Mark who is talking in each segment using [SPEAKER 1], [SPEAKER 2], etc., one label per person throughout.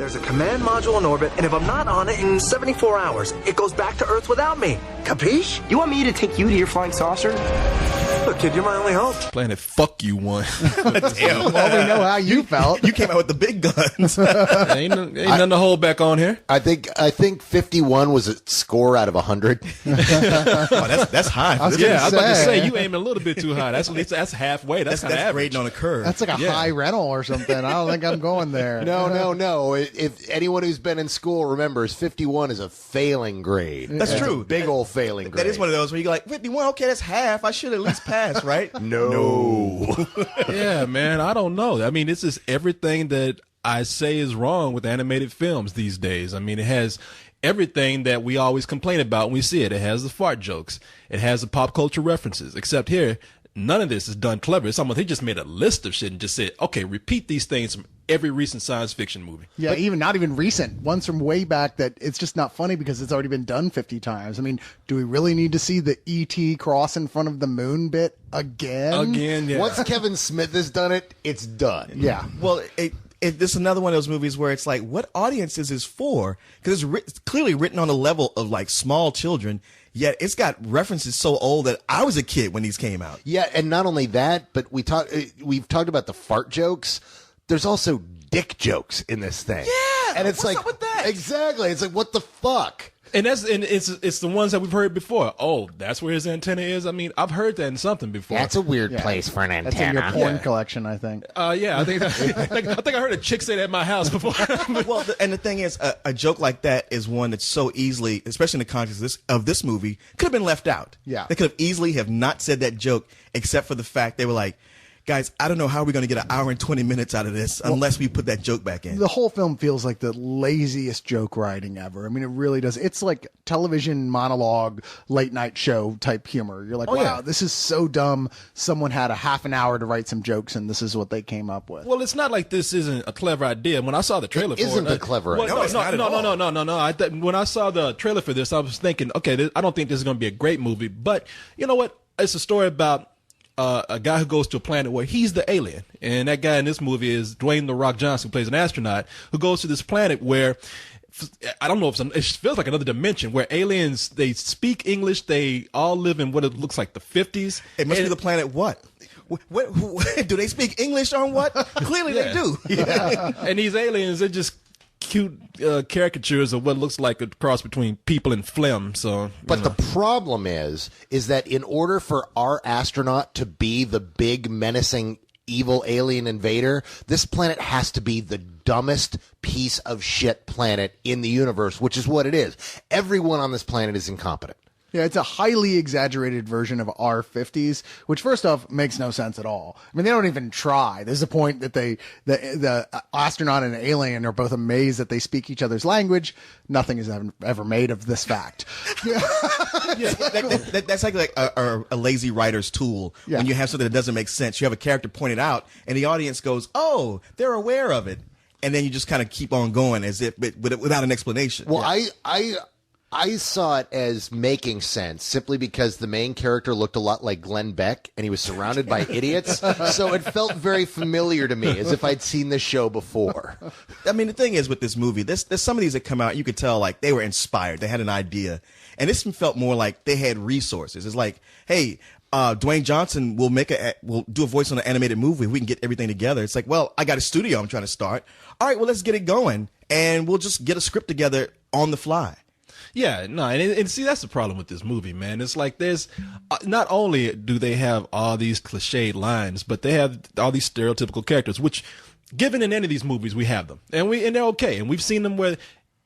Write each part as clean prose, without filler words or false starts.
[SPEAKER 1] There's a command module in orbit, and if I'm not on it in 74 hours, it goes back to Earth without me. Capiche?
[SPEAKER 2] You want me to take you to your flying saucer?
[SPEAKER 1] Look, kid, you're my only hope.
[SPEAKER 3] Planet fuck you one.
[SPEAKER 4] Damn. Well, we know how you felt.
[SPEAKER 5] You came out with the big guns.
[SPEAKER 3] ain't nothing to hold back on here.
[SPEAKER 6] I think 51 was a score out of 100.
[SPEAKER 5] That's high.
[SPEAKER 3] I was about to say you aiming a little bit too high. That's halfway. That's kind of average.
[SPEAKER 5] Rating on a curve.
[SPEAKER 4] That's like a high rental or something. I don't think I'm going there.
[SPEAKER 6] No. If anyone who's been in school remembers, 51 is a failing grade.
[SPEAKER 5] That's true.
[SPEAKER 6] Big old failing grade.
[SPEAKER 5] That is one of those where you're like, 51, okay, that's half. I should at least pass, right?
[SPEAKER 6] No.
[SPEAKER 3] Yeah, man, I don't know. I mean, this is everything that I say is wrong with animated films these days. I mean, it has everything that we always complain about when we see it. It has the fart jokes. It has the pop culture references. Except here, none of this is done clever. It's almost, he just made a list of shit and just said, okay, repeat these things from every recent science fiction movie.
[SPEAKER 4] Yeah, not even recent. Ones from way back that it's just not funny because it's already been done 50 times. I mean, do we really need to see the E.T. cross in front of the moon bit again?
[SPEAKER 3] Again, yeah.
[SPEAKER 6] Once Kevin Smith has done it, it's done.
[SPEAKER 4] Yeah.
[SPEAKER 5] Well, this is another one of those movies where it's like, what audience is this for? Because it's clearly written on a level of like small children, yet it's got references so old that I was a kid when these came out.
[SPEAKER 6] Yeah, and not only that, but we've talked about the fart jokes. There's also dick jokes in this thing.
[SPEAKER 5] Yeah,
[SPEAKER 6] and it's
[SPEAKER 5] what's
[SPEAKER 6] like
[SPEAKER 5] up with that?
[SPEAKER 6] Exactly. It's like, what the fuck?
[SPEAKER 3] And it's the ones that we've heard before. Oh, that's where his antenna is. I mean, I've heard that in something before.
[SPEAKER 6] That's a weird place for an antenna.
[SPEAKER 4] That's in your porn collection, I think.
[SPEAKER 3] Yeah, I think I heard a chick say that at my house before.
[SPEAKER 5] Well, and the thing is, a joke like that is one that's so easily, especially in the context of this movie, could have been left out.
[SPEAKER 4] Yeah.
[SPEAKER 5] They could have easily have not said that joke, except for the fact they were like, guys, I don't know how we're going to get an hour and 20 minutes out of this unless we put that joke back in.
[SPEAKER 4] The whole film feels like the laziest joke writing ever. I mean, it really does. It's like television monologue, late night show type humor. You're like, wow, this is so dumb. Someone had a half an hour to write some jokes, and this is what they came up with.
[SPEAKER 3] Well, it's not like this isn't a clever idea. When I saw the trailer for it.
[SPEAKER 6] Isn't a clever idea.
[SPEAKER 5] No, it's not at all.
[SPEAKER 3] No. When I saw the trailer for this, I was thinking, okay, I don't think this is going to be a great movie. But you know what? It's a story about a guy who goes to a planet where he's the alien. And that guy in this movie is Dwayne "The Rock" Johnson, who plays an astronaut, who goes to this planet where, I don't know if it feels like another dimension, where aliens, they speak English, they all live in what it looks like the 50s.
[SPEAKER 5] It must be the planet what? Do they speak English on what? Clearly they do.
[SPEAKER 3] Yeah. And these aliens, they're just cute caricatures of what looks like a cross between people and phlegm. So,
[SPEAKER 6] but the problem is that in order for our astronaut to be the big menacing evil alien invader, this planet has to be the dumbest piece of shit planet in the universe, which is what it is. Everyone on this planet is incompetent.
[SPEAKER 4] Yeah, it's a highly exaggerated version of our 50s, which first off makes no sense at all. I mean, they don't even try. There's a point that the astronaut and alien are both amazed that they speak each other's language. Nothing is ever made of this fact.
[SPEAKER 5] That's like a lazy writer's tool.
[SPEAKER 4] Yeah.
[SPEAKER 5] When you have something that doesn't make sense, you have a character point it out, and the audience goes, "Oh, they're aware of it," and then you just kind of keep on going as if without an explanation.
[SPEAKER 6] Well, I saw it as making sense simply because the main character looked a lot like Glenn Beck and he was surrounded by idiots. So it felt very familiar to me, as if I'd seen this show before.
[SPEAKER 5] I mean, the thing is with this movie, there's some of these that come out, you could tell like they were inspired. They had an idea. And this one felt more like they had resources. It's like, hey, Dwayne Johnson will do a voice on an animated movie. We can get everything together. It's like, well, I got a studio I'm trying to start. All right, well, let's get it going. And we'll just get a script together on the fly.
[SPEAKER 3] Yeah, no, and see, that's the problem with this movie, man. It's like there's not only do they have all these cliched lines, but they have all these stereotypical characters, which, given in any of these movies, we have them, and they're okay, and we've seen them where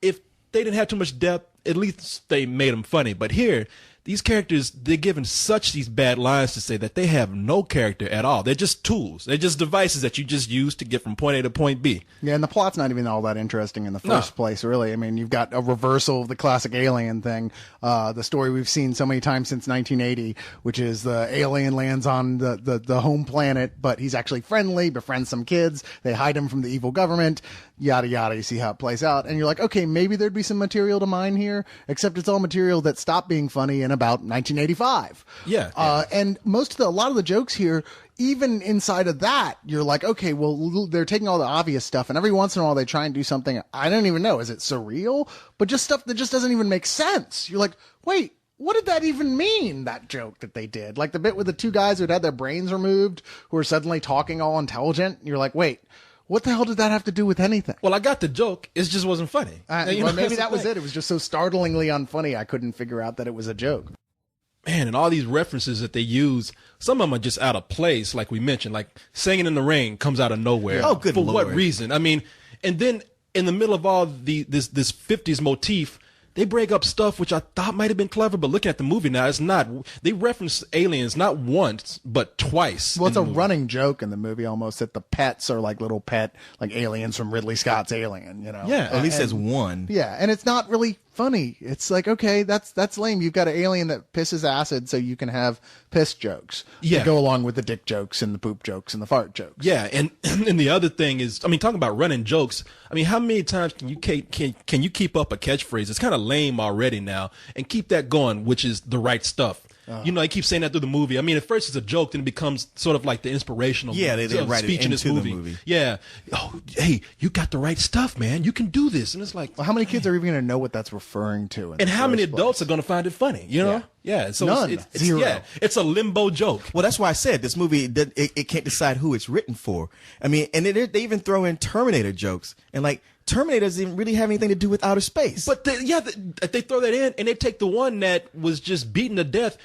[SPEAKER 3] if they didn't have too much depth, at least they made them funny. But here, these characters, they're given these bad lines to say that they have no character at all. They're just tools. They're just devices that you just use to get from point A to point B.
[SPEAKER 4] Yeah, and the plot's not even all that interesting in the first place, really. I mean, you've got a reversal of the classic Alien thing, the story we've seen so many times since 1980, which is the alien lands on the home planet, but he's actually friendly, befriends some kids, they hide him from the evil government, yada, yada. You see how it plays out, and you're like, okay, maybe there'd be some material to mine here, except it's all material that stopped being funny in about 1985.
[SPEAKER 3] Yeah.
[SPEAKER 4] And a lot of the jokes here, even inside of that, you're like, okay, well, they're taking all the obvious stuff, and every once in a while they try and do something, I don't even know, is it surreal? But just stuff that just doesn't even make sense. You're like, wait, what did that even mean, that joke that they did? Like the bit with the two guys who'd had their brains removed, who were suddenly talking all intelligent. You're like, wait, what the hell did that have to do with anything?
[SPEAKER 3] Well, I got the joke. It just wasn't funny.
[SPEAKER 4] Well, maybe that was it. It was just so startlingly unfunny, I couldn't figure out that it was a joke.
[SPEAKER 3] Man, and all these references that they use, some of them are just out of place, like we mentioned, like Singing in the Rain comes out of nowhere.
[SPEAKER 5] Oh, good
[SPEAKER 3] For
[SPEAKER 5] Lord.
[SPEAKER 3] what reason? I mean, and then in the middle of all this 50s motif, they break up stuff which I thought might have been clever, but looking at the movie now, it's not. They reference aliens not once, but twice.
[SPEAKER 4] Well, it's a running joke in the movie almost that the pets are like little pet, like aliens from Ridley Scott's Alien, you know?
[SPEAKER 3] Yeah.
[SPEAKER 5] At least there's one.
[SPEAKER 4] Yeah, and it's not really funny. It's like, okay, that's lame. You've got an alien that pisses acid so you can have piss jokes to go along with the dick jokes and the poop jokes and the fart jokes.
[SPEAKER 3] Yeah, and the other thing is, I mean, talking about running jokes, I mean, how many times can you keep up a catchphrase? It's kind of lame already now, and keep that going, which is the right stuff. You know, I keep saying that through the movie. I mean, at first it's a joke, then it becomes sort of like the inspirational
[SPEAKER 5] Yeah, they write it
[SPEAKER 3] speech in this
[SPEAKER 5] into the
[SPEAKER 3] movie.
[SPEAKER 5] movie.
[SPEAKER 3] Yeah. Oh, hey, you got the right stuff, man. You can do this. And it's like,
[SPEAKER 4] Well, how many kids are even going to know what that's referring to?
[SPEAKER 3] and how many adults are going to find it funny? You know? Yeah. So
[SPEAKER 4] None.
[SPEAKER 3] it's
[SPEAKER 4] Zero.
[SPEAKER 3] Yeah, it's a limbo joke.
[SPEAKER 5] Well, that's why I said this movie, it can't decide who it's written for. I mean, and they even throw in Terminator jokes. And like, Terminator doesn't really have anything to do with outer space.
[SPEAKER 3] But they throw that in, and they take the one that was just beaten to death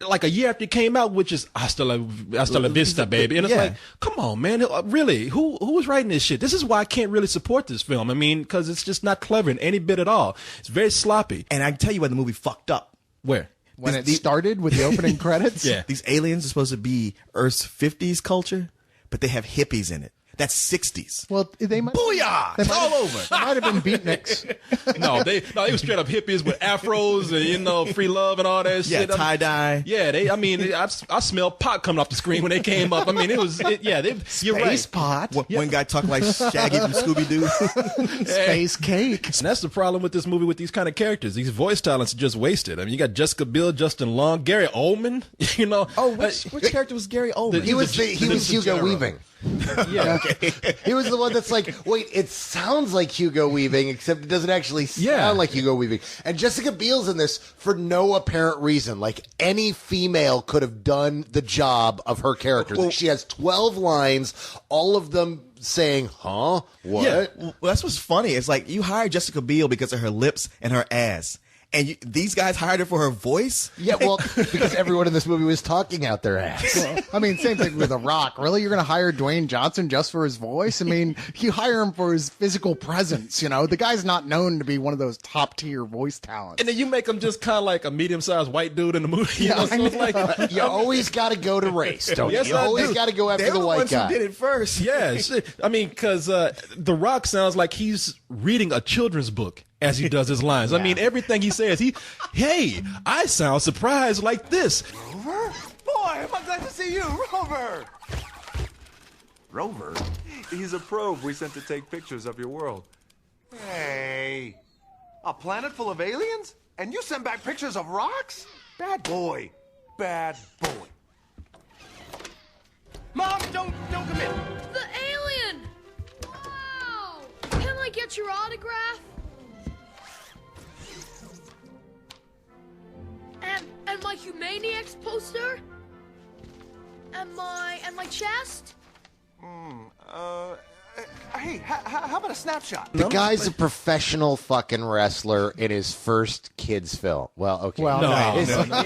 [SPEAKER 3] like a year after it came out, which is hasta la vista, baby. And it's like, come on, man. Really? Who was writing this shit? This is why I can't really support this film. I mean, because it's just not clever in any bit at all. It's very sloppy.
[SPEAKER 5] And I can tell you where the movie fucked up.
[SPEAKER 3] Where?
[SPEAKER 4] When it started with the opening credits?
[SPEAKER 3] Yeah.
[SPEAKER 5] These aliens are supposed to be Earth's 50s culture, but they have hippies in it. That's 60s.
[SPEAKER 4] Well, they might.
[SPEAKER 5] Booyah!
[SPEAKER 4] They
[SPEAKER 5] It's
[SPEAKER 4] might
[SPEAKER 5] all
[SPEAKER 4] have-
[SPEAKER 5] over.
[SPEAKER 4] They might have been beatniks.
[SPEAKER 3] No, they were straight up hippies with afros and, you know, free love and all that
[SPEAKER 5] Yeah,
[SPEAKER 3] shit.
[SPEAKER 5] tie-dye.
[SPEAKER 3] Yeah, I smelled pot coming off the screen when they came up. I mean, you're right.
[SPEAKER 4] Space pot.
[SPEAKER 5] One guy talked like Shaggy from Scooby-Doo.
[SPEAKER 4] Space cake.
[SPEAKER 3] And that's the problem with this movie with these kind of characters. These voice talents are just wasted. I mean, you got Jessica Biel, Justin Long, Gary Oldman, you know.
[SPEAKER 5] Oh, which character was Gary Oldman?
[SPEAKER 6] He was Hugo
[SPEAKER 3] general.
[SPEAKER 6] Weaving.
[SPEAKER 3] Yeah.
[SPEAKER 6] He was the one that's like, wait, it sounds like Hugo Weaving, except it doesn't actually sound like Hugo Weaving. And Jessica Biel's in this for no apparent reason. Like, any female could have done the job of her character. She has 12 lines, all of them saying, huh? What?
[SPEAKER 5] Yeah. Well, that's what's funny. It's like you hired Jessica Biel because of her lips and her ass. And these guys hired her for her voice?
[SPEAKER 6] Yeah, well, because everyone in this movie was talking out their ass.
[SPEAKER 4] Well, I mean, same thing with The Rock. Really? You're going to hire Dwayne Johnson just for his voice? I mean, you hire him for his physical presence, you know? The guy's not known to be one of those top-tier voice talents.
[SPEAKER 3] And then you make him just kind of like a medium-sized white dude in the movie. You know? So it's like,
[SPEAKER 6] You always got to go to race, don't
[SPEAKER 3] Yes,
[SPEAKER 6] you? You
[SPEAKER 3] I
[SPEAKER 6] always
[SPEAKER 3] do.
[SPEAKER 6] got to go after
[SPEAKER 5] They're
[SPEAKER 6] the white
[SPEAKER 5] ones
[SPEAKER 6] guy.
[SPEAKER 5] who did it first.
[SPEAKER 3] yeah, shit. I mean, because The Rock sounds like he's reading a children's book as he does his lines. I mean, everything he says, hey, I sound surprised like this.
[SPEAKER 7] Rover? Boy, am I glad to see you, Rover! Rover? He's a probe we sent to take pictures of your world. Hey, a planet full of aliens? And you send back pictures of rocks? Bad boy. Bad boy. Mom, don't come in.
[SPEAKER 8] The alien! Wow! Can I get your autograph? And my Humaniacs poster? And my chest?
[SPEAKER 7] Hey, how about a snapshot?
[SPEAKER 6] The guy's a professional fucking wrestler in his first kids film. Well, okay.
[SPEAKER 4] Well,
[SPEAKER 3] No.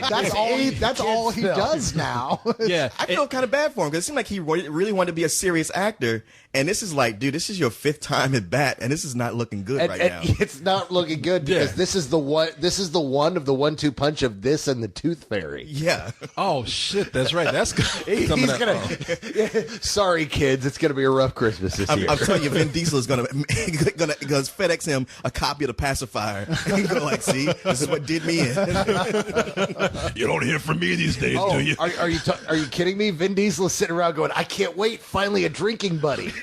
[SPEAKER 4] that's all he does now.
[SPEAKER 3] Yeah.
[SPEAKER 5] I feel kind of bad for him because it seemed like he really wanted to be a serious actor. And this is like, dude, this is your 5th time at bat, and this is not looking good right now.
[SPEAKER 6] It's not looking good because this is the one of the 1-2 punch of this and the Tooth Fairy.
[SPEAKER 5] Yeah.
[SPEAKER 3] Oh, shit, that's right. That's
[SPEAKER 6] He's
[SPEAKER 3] coming
[SPEAKER 6] gonna.
[SPEAKER 3] up.
[SPEAKER 6] Sorry, kids. It's gonna be a rough Christmas this year.
[SPEAKER 5] I'm telling you, Vin Diesel is gonna FedEx him a copy of the pacifier. And go like, see, this is what did me in.
[SPEAKER 3] You don't hear from me these days,
[SPEAKER 6] Oh,
[SPEAKER 3] do you?
[SPEAKER 6] are you kidding me? Vin Diesel is sitting around going, I can't wait. Finally, a drinking buddy.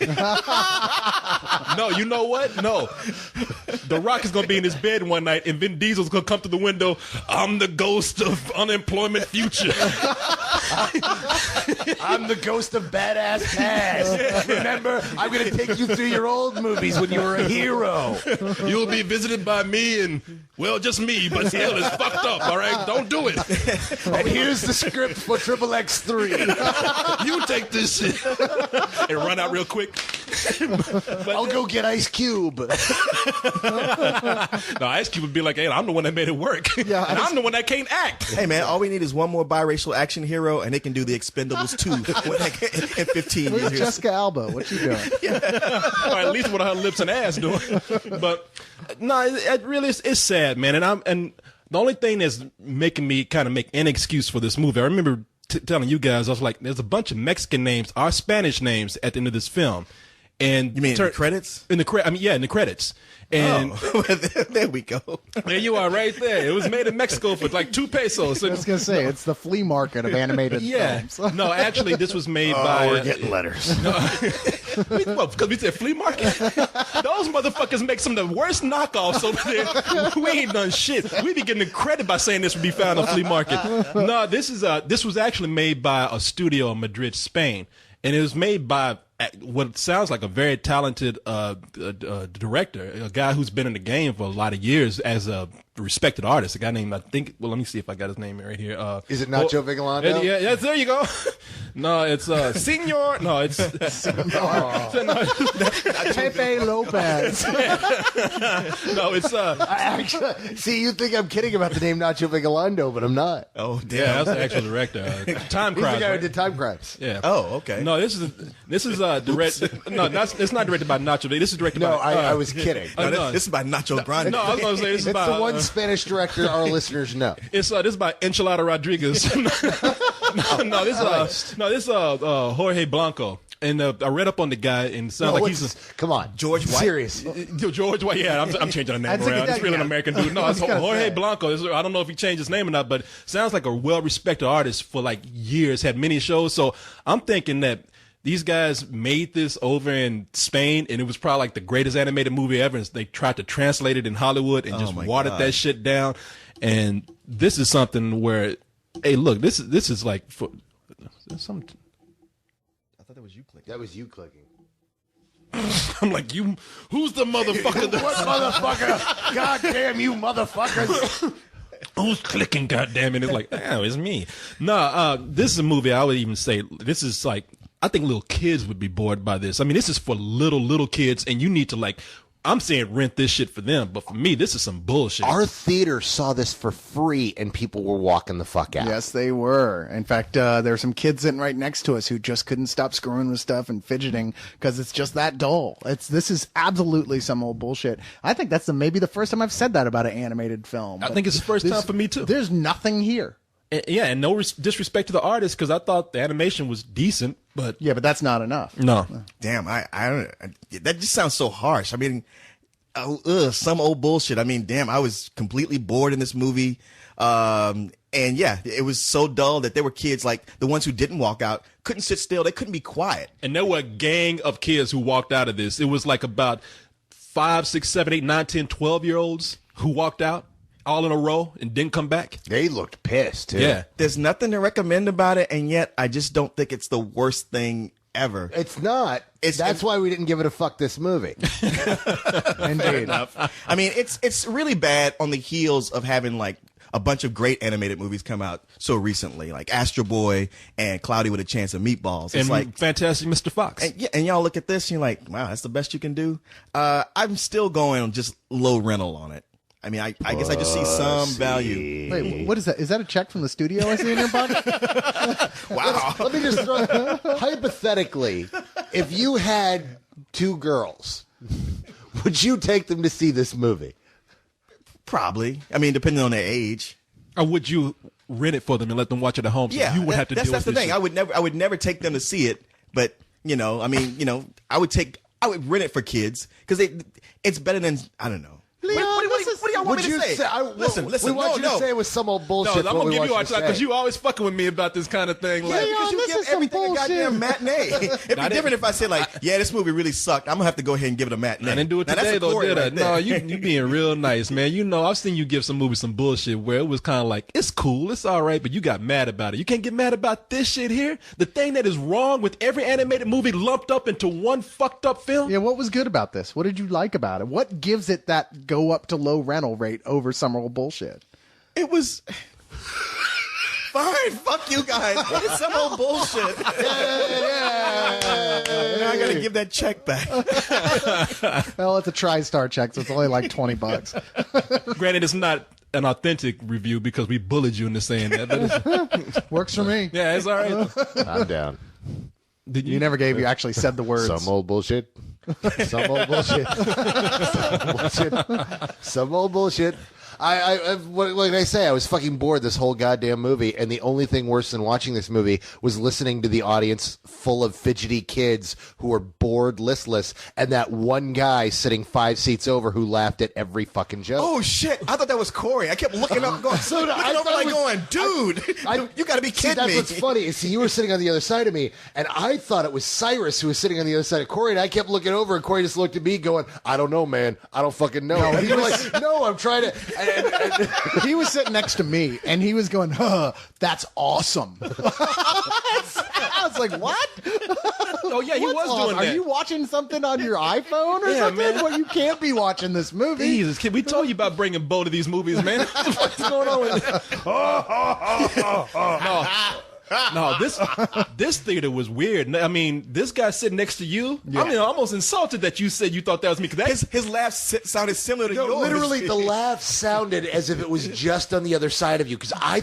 [SPEAKER 3] No, you know what? No. The Rock is going to be in his bed one night, and Vin Diesel's going to come to the window. I'm the ghost of unemployment future.
[SPEAKER 6] I'm the ghost of badass past. Remember, I'm going to take you through your old movies when you were a hero.
[SPEAKER 3] You'll be visited by me and, well, just me, but still it's fucked up, all right? Don't do it.
[SPEAKER 6] And here's the script for Triple X3.
[SPEAKER 3] You take this shit. And run out real quick.
[SPEAKER 6] I'll go get Ice Cube.
[SPEAKER 3] No, Ice Cube would be like, hey, I'm the one that made it work.
[SPEAKER 4] Yeah,
[SPEAKER 3] and I'm the one that can't act.
[SPEAKER 5] Hey man, all we need is one more biracial action hero, and they can do the Expendables 2 in 15
[SPEAKER 4] Where's
[SPEAKER 5] years.
[SPEAKER 4] Jessica Alba? What you doing?
[SPEAKER 3] Or at least what her lips and ass doing. But no, it really is, it's sad, man. And the only thing that's making me kind of make an excuse for this movie, I remember telling you guys, I was like, there's a bunch of Mexican names or Spanish names at the end of this film. And
[SPEAKER 5] You mean in the credits?
[SPEAKER 3] In the in the credits. And
[SPEAKER 5] there we go.
[SPEAKER 3] there you are, right there. It was made in Mexico for like 2 pesos.
[SPEAKER 4] I was gonna say it's the flea market of animated films.
[SPEAKER 3] No, actually, this was made by.
[SPEAKER 6] We're getting letters.
[SPEAKER 3] Because we said flea market. Those motherfuckers make some of the worst knockoffs over there. We ain't done shit. We be getting the credit by saying this would be found on flea market. No, this was actually made by a studio in Madrid, Spain, and it was made by what sounds like a very talented director, a guy who's been in the game for a lot of years as a respected artist. A guy named, I think, well, let me see if I got his name right here.
[SPEAKER 6] Is it Nacho Vigalondo?
[SPEAKER 3] Yeah, yes, there you go. No, it's Senor. No, it's
[SPEAKER 4] Pepe Lopez.
[SPEAKER 3] no, it's
[SPEAKER 6] Actually, see, you think I'm kidding about the name Nacho Vigalondo, but I'm not.
[SPEAKER 5] Oh damn.
[SPEAKER 3] yeah, that's the actual director. Time
[SPEAKER 6] He's the
[SPEAKER 3] Crimes.
[SPEAKER 6] guy who
[SPEAKER 3] Right?
[SPEAKER 6] did Time Crimes.
[SPEAKER 3] Yeah.
[SPEAKER 5] Oh, okay.
[SPEAKER 3] No, this is direct. No, it's not directed by Nacho. This is directed
[SPEAKER 6] No,
[SPEAKER 3] by.
[SPEAKER 6] I was kidding.
[SPEAKER 5] No,
[SPEAKER 3] no.
[SPEAKER 5] this is by Nacho Grande.
[SPEAKER 3] No, I was gonna say this is
[SPEAKER 6] It's
[SPEAKER 3] by
[SPEAKER 6] the one Spanish director our listeners know.
[SPEAKER 3] It's this is by Enchilada Rodriguez. no, this is Jorge Blanco. And I read up on the guy, and it sounds like he's
[SPEAKER 6] come on,
[SPEAKER 5] George White?
[SPEAKER 6] Serious.
[SPEAKER 3] George White. Yeah, I'm changing the name
[SPEAKER 4] That's a
[SPEAKER 3] around.
[SPEAKER 4] good
[SPEAKER 3] It's really an
[SPEAKER 4] idea.
[SPEAKER 3] American dude. No, it's Jorge Blanco. I don't know if he changed his name or not, but sounds like a well-respected artist for like years. Had many shows. So I'm thinking that these guys made this over in Spain, and it was probably like the greatest animated movie ever. And they tried to translate it in Hollywood and just
[SPEAKER 5] my
[SPEAKER 3] watered
[SPEAKER 5] God.
[SPEAKER 3] that shit down. And this is something where, hey, look, this is like for some.
[SPEAKER 5] I thought that was you clicking.
[SPEAKER 6] That was you clicking.
[SPEAKER 3] I'm like, who's the motherfucker?
[SPEAKER 6] What motherfucker? God damn you motherfuckers.
[SPEAKER 3] Who's clicking? Goddamn it! It's like, oh, it's me. No, this is a movie. I would even say this is like, I think little kids would be bored by this. I mean, this is for little kids, and you need to like. I'm saying rent this shit for them, but for me, this is some bullshit.
[SPEAKER 6] Our theater saw this for free, and people were walking the fuck out.
[SPEAKER 4] Yes, they were. In fact, there were some kids sitting right next to us who just couldn't stop screwing with stuff and fidgeting because it's just that dull. This is absolutely some old bullshit. I think that's maybe the first time I've said that about an animated film.
[SPEAKER 3] I think it's the first time for me too.
[SPEAKER 4] There's nothing here.
[SPEAKER 3] Yeah, and no disrespect to the artist, because I thought the animation was decent, but
[SPEAKER 4] Yeah, but that's not enough.
[SPEAKER 3] no.
[SPEAKER 5] Damn, I don't. That just sounds so harsh. I mean, some old bullshit. I mean, damn, I was completely bored in this movie. And yeah, it was so dull that there were kids like the ones who didn't walk out couldn't sit still. They couldn't be quiet.
[SPEAKER 3] And there were a gang of kids who walked out of this. It was like about 5, 6, 7, 8, 9, 10, 12-year-olds who walked out all in a row and didn't come back.
[SPEAKER 6] They looked pissed, too.
[SPEAKER 3] Yeah.
[SPEAKER 5] There's nothing to recommend about it, and yet I just don't think it's the worst thing ever.
[SPEAKER 6] It's not. That's why we didn't give it a fuck this movie.
[SPEAKER 4] Indeed.
[SPEAKER 5] I mean, it's really bad on the heels of having like a bunch of great animated movies come out so recently, like Astro Boy and Cloudy with a Chance of Meatballs. It's
[SPEAKER 3] And
[SPEAKER 5] like
[SPEAKER 3] Fantastic Mr. Fox.
[SPEAKER 5] and y'all look at this and you're like, wow, that's the best you can do. I'm still going just low rental on it. I mean, I guess I just see some value.
[SPEAKER 4] Wait, what is that? Is that a check from the studio I see in your pocket?
[SPEAKER 5] Wow.
[SPEAKER 6] Let me just throw hypothetically, if you had two girls, would you take them to see this movie?
[SPEAKER 5] Probably. I mean, depending on their age.
[SPEAKER 3] Or would you rent it for them and let them watch it at home? So
[SPEAKER 5] Yeah,
[SPEAKER 3] you would have to
[SPEAKER 5] that's
[SPEAKER 3] deal with
[SPEAKER 5] the
[SPEAKER 3] this
[SPEAKER 5] thing.
[SPEAKER 3] shit?
[SPEAKER 5] I would never take them to see it, but I would rent it for kids because it's better than I don't know.
[SPEAKER 4] Leon,
[SPEAKER 5] what are y'all want me to say? Listen.
[SPEAKER 6] We want you to say it was some old bullshit.
[SPEAKER 3] No, I'm gonna give you a hard time because you always fucking with me about this kind of thing. Like,
[SPEAKER 5] Because you give everything a goddamn matinee. It'd be different if I said like, yeah, this movie really sucked. I'm gonna have to go ahead and give it a matinee.
[SPEAKER 3] I didn't do it today though, did I? No, you being real nice, man. You know, I've seen you give some movies some bullshit where it was kind of like, it's cool, it's all right, but you got mad about it. You can't get mad about this shit here. The thing that is wrong with every animated movie lumped up into one fucked up film.
[SPEAKER 4] Yeah, what was good about this? What did you like about it? What gives it that go up to low rental rate over some old bullshit?
[SPEAKER 5] It was fine. Fuck you guys. It's some old bullshit. Now I gotta give that check back.
[SPEAKER 4] Well, it's a TriStar check, so it's only like $20.
[SPEAKER 3] Granted, it's not an authentic review because we bullied you into saying that. But
[SPEAKER 4] Works for me.
[SPEAKER 3] yeah, it's all right.
[SPEAKER 6] I'm down.
[SPEAKER 3] Did
[SPEAKER 4] You never gave. You actually said the words.
[SPEAKER 6] Some old bullshit. Some old bullshit. Some bullshit. Some old bullshit. Like I say, I was fucking bored this whole goddamn movie, and the only thing worse than watching this movie was listening to the audience full of fidgety kids who were bored, listless, and that one guy sitting 5 seats over who laughed at every fucking joke.
[SPEAKER 5] Oh shit! I thought that was Korey. I kept looking up, going, dude, you gotta be kidding me.
[SPEAKER 6] That's what's funny. Is you were sitting on the other side of me, and I thought it was Cyrus who was sitting on the other side of Korey, and I kept looking over, and Korey just looked at me, going, "I don't know, man. I don't fucking know." No, he was like, "No, I'm trying to." And
[SPEAKER 4] he was sitting next to me, and he was going, that's awesome. I was like, what?
[SPEAKER 3] Oh, yeah, he was doing that.
[SPEAKER 4] Are you watching something on your iPhone or something?
[SPEAKER 3] man.
[SPEAKER 4] Well, you can't be watching this movie.
[SPEAKER 3] Jesus, kid, we told you about bringing Bo to these movies, man. What's going on with No, this theater was weird. I mean, this guy sitting next to you. Yeah. I mean, almost insulted that you said you thought that was me. Cause
[SPEAKER 5] his laugh sounded similar to yours.
[SPEAKER 6] Literally, the laugh sounded as if it was just on the other side of you. Because I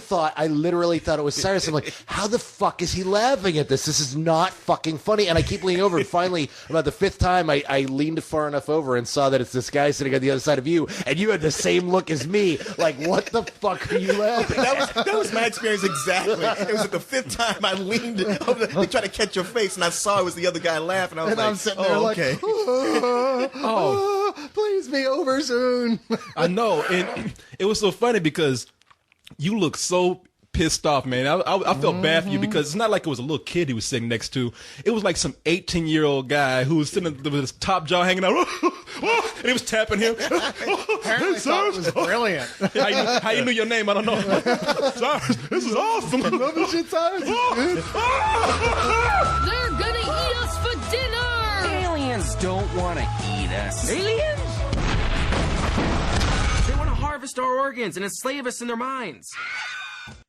[SPEAKER 6] literally thought it was Cyrus. I'm like, how the fuck is he laughing at this? This is not fucking funny. And I keep leaning over. And finally, about the 5th time, I leaned far enough over and saw that it's this guy sitting on the other side of you. And you had the same look as me. Like, what the fuck are you laughing at?
[SPEAKER 5] That was my experience exactly. It was at the 5th time I leaned over to try to catch your face, and I saw it was the other guy laughing. I was like,
[SPEAKER 4] I'm sitting there
[SPEAKER 5] okay.
[SPEAKER 4] Please be over soon.
[SPEAKER 3] I know, and it was so funny because you look so pissed off, man. I felt bad for you because it's not like it was a little kid he was sitting next to. It was like some 18-year-old guy who was sitting with his top jaw hanging out, and he was tapping him.
[SPEAKER 4] Apparently thought it was brilliant.
[SPEAKER 3] How you knew your name? I don't know. Cyrus, this is awesome.
[SPEAKER 4] Love this shit, Cyrus.
[SPEAKER 8] They're gonna eat us for dinner!
[SPEAKER 2] Aliens don't want to eat us.
[SPEAKER 9] Aliens? They want to harvest our organs and enslave us in their minds.